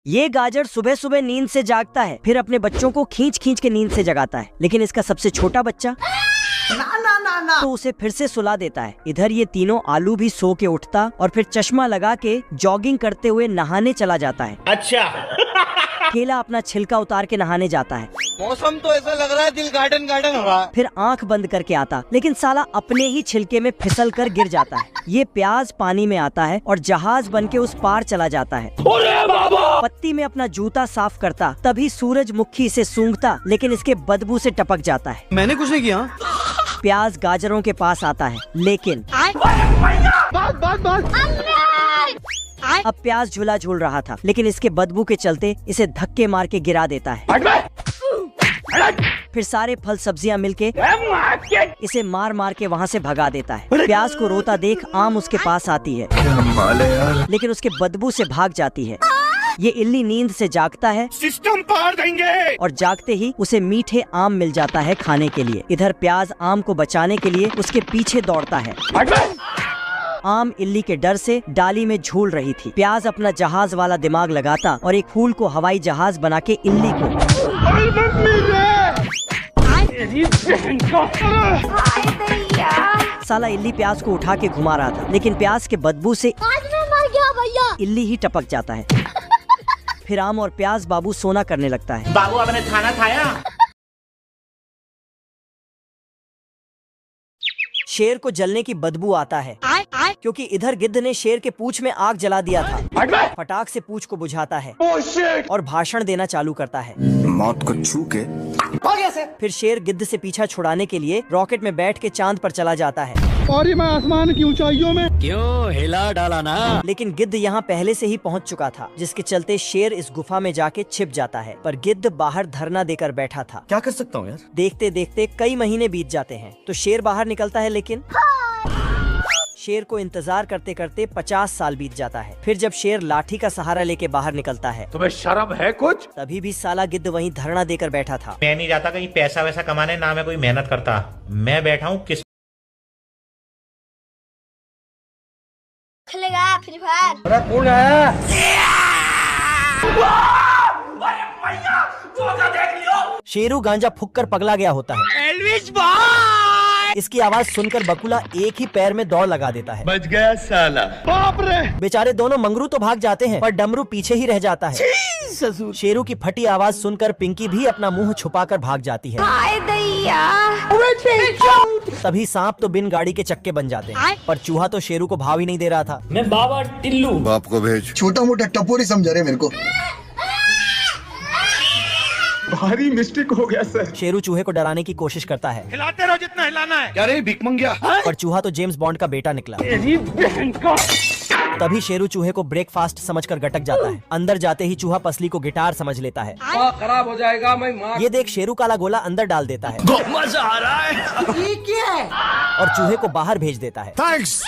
ये गाजर सुबह सुबह नींद से जागता है, फिर अपने बच्चों को खींच खींच के नींद से जगाता है, लेकिन इसका सबसे छोटा बच्चा तो उसे फिर से सुला देता है। इधर ये तीनों आलू भी सो के उठता और फिर चश्मा लगा के जॉगिंग करते हुए नहाने चला जाता है। अच्छा। केला अपना छिलका उतार के नहाने जाता है। मौसम तो ऐसा लग रहा है दिल गार्डन गार्डन हो रहा है। फिर आंख बंद करके आता, लेकिन साला अपने ही छिलके में फिसल कर गिर जाता है। ये प्याज पानी में आता है और जहाज बन के उस पार चला जाता है। पत्ती में अपना जूता साफ करता, तभी सूरजमुखी इसे सूंघता, लेकिन इसके बदबू से टपक जाता है। मैंने कुछ नहीं किया। प्याज गाजरों के पास आता है, लेकिन अब प्याज झूला झूल रहा था, लेकिन इसके बदबू के चलते इसे धक्के मार के गिरा देता है। फिर सारे फल सब्जियां मिलके इसे मार मार के वहाँ से भगा देता है। प्याज को रोता देख आम उसके पास आती है, लेकिन उसके बदबू से भाग जाती है। ये इल्ली नींद से जागता है, सिस्टम पार देंगे। और जागते ही उसे मीठे आम मिल जाता है खाने के लिए। इधर प्याज आम को बचाने के लिए उसके पीछे दौड़ता है। आम इल्ली के डर से डाली में झूल रही थी। प्याज अपना जहाज वाला दिमाग लगाता और एक फूल को हवाई जहाज बना के इल्ली को साला इल्ली प्याज को उठा के घुमा रहा था, लेकिन प्याज के बदबू से आज मैं मर गया भैया। इल्ली ही टपक जाता है। फिर आम और प्याज बाबू सोना करने लगता है। बाबू आपने खाना खाया? शेर को जलने की बदबू आता है, क्योंकि इधर गिद्ध ने शेर के पूंछ में आग जला दिया था। फटाक से पूंछ को बुझाता है और भाषण देना चालू करता है। मौत को छू के फिर शेर गिद्ध से पीछा छुड़ाने के लिए रॉकेट में बैठ के चांद पर चला जाता है। और मैं आसमान की ऊंचाइयों में क्यों हिला डाला ना। लेकिन गिद्ध यहाँ पहले से ही पहुँच चुका था, जिसके चलते शेर इस गुफा में जाके छिप जाता है। पर गिद्ध बाहर धरना देकर बैठा था। क्या कर सकता हूँ यार। देखते देखते कई महीने बीत जाते हैं तो शेर बाहर निकलता है, लेकिन शेर को इंतजार करते करते 50 साल बीत जाता है। फिर जब शेर लाठी का सहारा लेके बाहर निकलता है, तुम्हें शर्म है कुछ? तभी भी साला गिद्ध वहीं धरना देकर बैठा था। मैं नहीं जाता कहीं पैसा वैसा कमाने, ना मैं कोई मेहनत करता। मैं बैठा हूँ किस खेलेगा फ्री फायर। शेरू गांजा फूक कर पगला गया होता है। एल्विस भाई! इसकी आवाज सुनकर बकुला एक ही पैर में दौड़ लगा देता है। बच गया साला। बाप रे! बेचारे दोनों मंगरू तो भाग जाते हैं, पर डमरू पीछे ही रह जाता है। शेरू की फटी आवाज सुनकर पिंकी भी अपना मुंह छुपाकर भाग जाती है। तभी सांप तो बिन गाड़ी के चक्के बन जाते हैं, पर चूहा तो शेरू को भाव ही नहीं दे रहा था। मैं बाबा टिल्लू। बाप को भेज। छोटा मोटा टपोरी समझा रहे मेरे को। भारी मिस्टेक हो गया सर। शेरू चूहे को डराने की कोशिश करता है, हिलाते रहो जितना हिलाना है। क्या रे भिख मंगिया। पर चूहा तो जेम्स बॉन्ड का बेटा निकला। तभी शेरू चूहे को ब्रेकफास्ट समझकर गटक जाता है। अंदर जाते ही चूहा पसली को गिटार समझ लेता है। खराब हो जाएगा मैं माँ। ये देख शेरू काला गोला अंदर डाल देता है मजा आ रहा है। और चूहे को बाहर भेज देता है। थैंक्स।